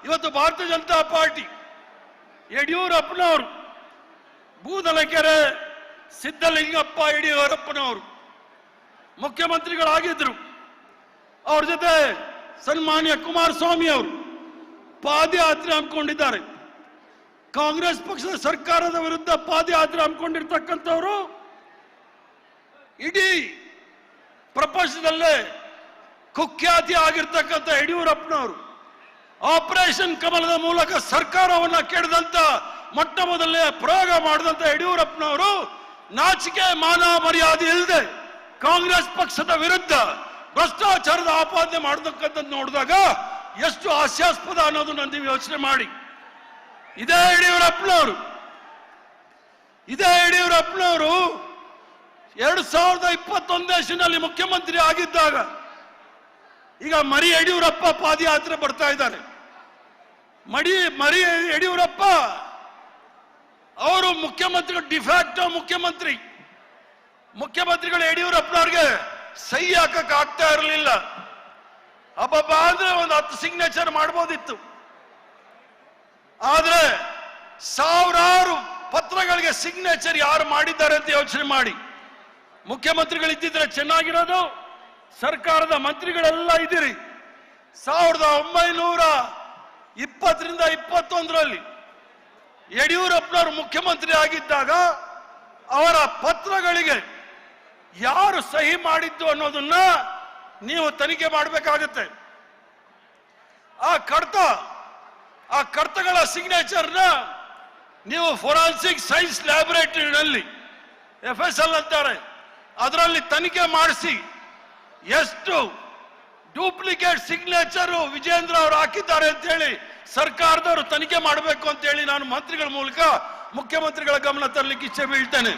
ಇವತ್ತು ಭಾರತೀಯ ಜನತಾ ಪಾರ್ಟಿ ಯಡಿಯೂರಪ್ಪನವರು ಬೂದಲಕೆರೆ ಸಿದ್ದಲಿಂಗಪ್ಪ ಯಡಿಯೂರಪ್ಪನವರು ಮುಖ್ಯಮಂತ್ರಿಗಳಾಗಿದ್ರು. ಅವ್ರ ಜೊತೆ ಸನ್ಮಾನ್ಯ ಕುಮಾರಸ್ವಾಮಿ ಅವರು ಪಾದಯಾತ್ರೆ ಹಮ್ಮಿಕೊಂಡಿದ್ದಾರೆ. ಕಾಂಗ್ರೆಸ್ ಪಕ್ಷದ ಸರ್ಕಾರದ ವಿರುದ್ಧ ಪಾದಯಾತ್ರೆ ಹಮ್ಮಿಕೊಂಡಿರ್ತಕ್ಕಂಥವರು ಇಡೀ ಪ್ರಪಂಚದಲ್ಲೇ ಕುಖ್ಯಾತಿ ಆಗಿರ್ತಕ್ಕಂಥ ಯಡಿಯೂರಪ್ಪನವರು ಆಪರೇಷನ್ ಕಮಲದ ಮೂಲಕ ಸರ್ಕಾರವನ್ನ ಕೆಡದಂತ ಮೊಟ್ಟ ಮೊದಲನೇ ಪ್ರಯೋಗ ಮಾಡಿದಂತ ಯಡಿಯೂರಪ್ಪನವರು ನಾಚಿಕೆ ಮಾನ ಮರ್ಯಾದೆ ಇಲ್ಲದೆ ಕಾಂಗ್ರೆಸ್ ಪಕ್ಷದ ವಿರುದ್ಧ ಭ್ರಷ್ಟಾಚಾರದ ಆಪಾದನೆ ಮಾಡತಕ್ಕಂಥದ್ದು ನೋಡಿದಾಗ ಎಷ್ಟು ಹಾಸ್ಯಾಸ್ಪದ ಅನ್ನೋದನ್ನ ನೀವು ಯೋಚನೆ ಮಾಡಿ. ಇದೇ ಯಡಿಯೂರಪ್ಪನವರು 2021ನೇ ಮುಖ್ಯಮಂತ್ರಿ ಆಗಿದ್ದಾಗ ಈಗ ಮರಿ ಯಡಿಯೂರಪ್ಪ ಪಾದಯಾತ್ರೆ ಬರ್ತಾ ಇದ್ದಾರೆ. ಮರಿ ಯಡಿಯೂರಪ್ಪ ಅವರು ಮುಖ್ಯಮಂತ್ರಿಗಳು ಡಿಫ್ಯಾಕ್ಟೋ ಮುಖ್ಯಮಂತ್ರಿಗಳು ಯಡಿಯೂರಪ್ಪನವ್ರಿಗೆ ಸಹಿ ಹಾಕಕ್ಕೆ ಆಗ್ತಾ ಇರಲಿಲ್ಲ. ಅಬ್ಬಬ್ಬ ಅಂದ್ರೆ ಒಂದು 10 ಸಿಗ್ನೇಚರ್ ಮಾಡ್ಬೋದಿತ್ತು. ಆದ್ರೆ ಸಾವಿರಾರು ಪತ್ರಗಳಿಗೆ ಸಿಗ್ನೇಚರ್ ಯಾರು ಮಾಡಿದ್ದಾರೆ ಅಂತ ಯೋಚನೆ ಮಾಡಿ. ಮುಖ್ಯಮಂತ್ರಿಗಳಿದ್ದಿದ್ರೆ ಚೆನ್ನಾಗಿರೋದು. ಸರ್ಕಾರದ ಮಂತ್ರಿಗಳೆಲ್ಲ ಇದ್ದೀರಿ. 1920ರಿಂದ 21ರಲ್ಲಿ ಯಡಿಯೂರಪ್ಪನವರು ಮುಖ್ಯಮಂತ್ರಿ ಆಗಿದ್ದಾಗ ಅವರ ಪತ್ರಗಳಿಗೆ ಯಾರು ಸಹಿ ಮಾಡಿದ್ದು ಅನ್ನೋದನ್ನ ನೀವು ತನಿಖೆ ಮಾಡಬೇಕಾಗುತ್ತೆ. ಆ ಕಡತಗಳ ಸಿಗ್ನೇಚರ್ನ ನೀವು ಫೋರೆನ್ಸಿಕ್ ಸೈನ್ಸ್ ಲ್ಯಾಬೊರೇಟರಿನಲ್ಲಿ FSL ಅಂತಾರೆ, ಅದರಲ್ಲಿ ತನಿಖೆ ಮಾಡಿಸಿ ಎಷ್ಟು ಡೂಪ್ಲಿಕೇಟ್ ಸಿಗ್ನೇಚರ್ ವಿಜೇಂದ್ರ ಅವರು ಹಾಕಿದ್ದಾರೆ ಅಂತ ಹೇಳಿ ಸರ್ಕಾರದವರು ತನಿಖೆ ಮಾಡಬೇಕು ಅಂತ ಹೇಳಿ ನಾನು ಮಂತ್ರಿಗಳ ಮೂಲಕ ಮುಖ್ಯಮಂತ್ರಿಗಳ ಗಮನ ತರಲಿಕ್ಕೆ ಇಚ್ಛೆ ಬೀಳ್ತೇನೆ.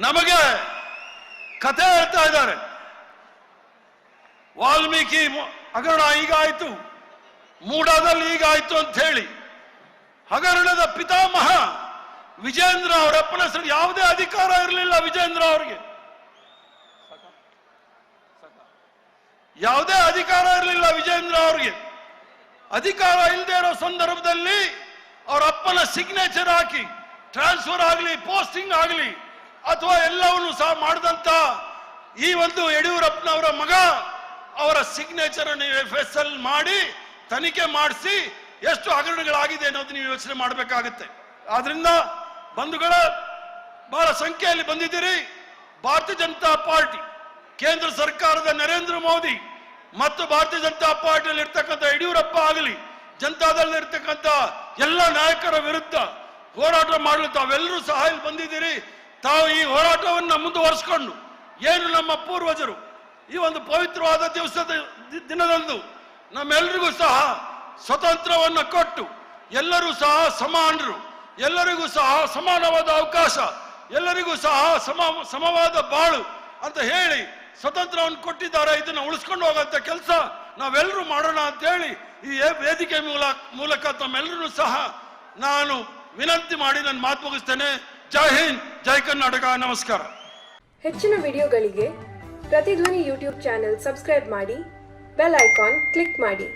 ನಮಗೆ ಕಥೆ ಹೇಳ್ತಾ ಇದ್ದಾರೆ, ವಾಲ್ಮೀಕಿ ಹಗರಣ ಈಗಾಯ್ತು, ಮೂಡಾದಲ್ಲಿ ಈಗಾಯ್ತು ಅಂತ ಹೇಳಿ. ಹಗರಣದ ಪಿತಾಮಹ ವಿಜೇಂದ್ರ ಅವರಪ್ಪನ ಹೆಸರು ಯಾವುದೇ ಅಧಿಕಾರ ಇರಲಿಲ್ಲ. ವಿಜೇಂದ್ರ ಅವರಿಗೆ ಯಾವುದೇ ಅಧಿಕಾರ ಇರಲಿಲ್ಲ. ವಿಜೇಂದ್ರ ಅವರಿಗೆ ಅಧಿಕಾರ ಇಲ್ಲದೆ ಇರೋ ಸಂದರ್ಭದಲ್ಲಿ ಅವರ ಅಪ್ಪನ ಸಿಗ್ನೇಚರ್ ಹಾಕಿ ಟ್ರಾನ್ಸ್ಫರ್ ಆಗಲಿ, ಪೋಸ್ಟಿಂಗ್ ಆಗಲಿ ಅಥವಾ ಎಲ್ಲವನ್ನೂ ಸಹ ಮಾಡಿದಂತ ಈ ಒಂದು ಯಡಿಯೂರಪ್ಪನವರ ಮಗ ಅವರ ಸಿಗ್ನೇಚರ್ ಅನ್ನು FSL ಮಾಡಿ ತನಿಖೆ ಮಾಡಿಸಿ ಎಷ್ಟು ಹಗರಣಗಳಾಗಿದೆ ಅನ್ನೋದು ನೀವು ಯೋಚನೆ ಮಾಡಬೇಕಾಗುತ್ತೆ. ಆದ್ರಿಂದ ಬಂಧುಗಳ ಬಹಳ ಸಂಖ್ಯೆಯಲ್ಲಿ ಬಂದಿದ್ದೀರಿ. ಭಾರತೀಯ ಜನತಾ ಪಾರ್ಟಿ, ಕೇಂದ್ರ ಸರ್ಕಾರದ ನರೇಂದ್ರ ಮೋದಿ ಮತ್ತು ಭಾರತೀಯ ಜನತಾ ಪಾರ್ಟಿಯಲ್ಲಿ ಇರ್ತಕ್ಕಂಥ ಯಡಿಯೂರಪ್ಪ ಆಗಲಿ, ಜನತಾದಳ ಇರ್ತಕ್ಕಂಥ ಎಲ್ಲ ನಾಯಕರ ವಿರುದ್ಧ ಹೋರಾಟ ಮಾಡಲು ತಾವೆಲ್ಲರೂ ಸಹ ಇಲ್ಲಿ ಬಂದಿದ್ದೀರಿ. ತಾವು ಈ ಹೋರಾಟವನ್ನು ಮುಂದುವರಿಸಿಕೊಂಡು ಏನು ನಮ್ಮ ಪೂರ್ವಜರು ಈ ಒಂದು ಪವಿತ್ರವಾದ ದಿನದಂದು ನಮ್ಮೆಲ್ಲರಿಗೂ ಸಹ ಸ್ವತಂತ್ರವನ್ನು ಕೊಟ್ಟು ಎಲ್ಲರೂ ಸಹ ಸಮಾನರು, ಎಲ್ಲರಿಗೂ ಸಹ ಸಮಾನವಾದ ಅವಕಾಶ, ಎಲ್ಲರಿಗೂ ಸಹ ಸಮವಾದ ಬಾಳು ಅಂತ ಹೇಳಿ ಸ್ವತಂತ್ರವನ್ನು ಕೊಟ್ಟಿದ್ದಾರೆ. ಇದನ್ನು ಉಳಿಸ್ಕೊಂಡು ಹೋಗುವಂತ ಕೆಲಸ ನಾವೆಲ್ಲರೂ ಮಾಡೋಣ ಅಂತ ಹೇಳಿ ಈ ವೇದಿಕೆ ಮೂಲಕ ತಮ್ಮೆಲ್ಲರೂ ಸಹ ನಾನು ವಿನಂತಿ ಮಾಡಿ ನನ್ನ ಮಾತು ಮುಗಿಸ್ತೇನೆ. ಜೈ ಹಿಂದ್, ಜೈ ಕರ್ನಾಟಕ, ನಮಸ್ಕಾರ. ಹೆಚ್ಚಿನ ವಿಡಿಯೋಗಳಿಗೆ ಪ್ರತಿಧ್ವನಿ ಯೂಟ್ಯೂಬ್ ಚಾನೆಲ್ ಸಬ್ಸ್ಕ್ರೈಬ್ ಮಾಡಿ, ಬೆಲ್ ಐಕಾನ್ ಕ್ಲಿಕ್ ಮಾಡಿ.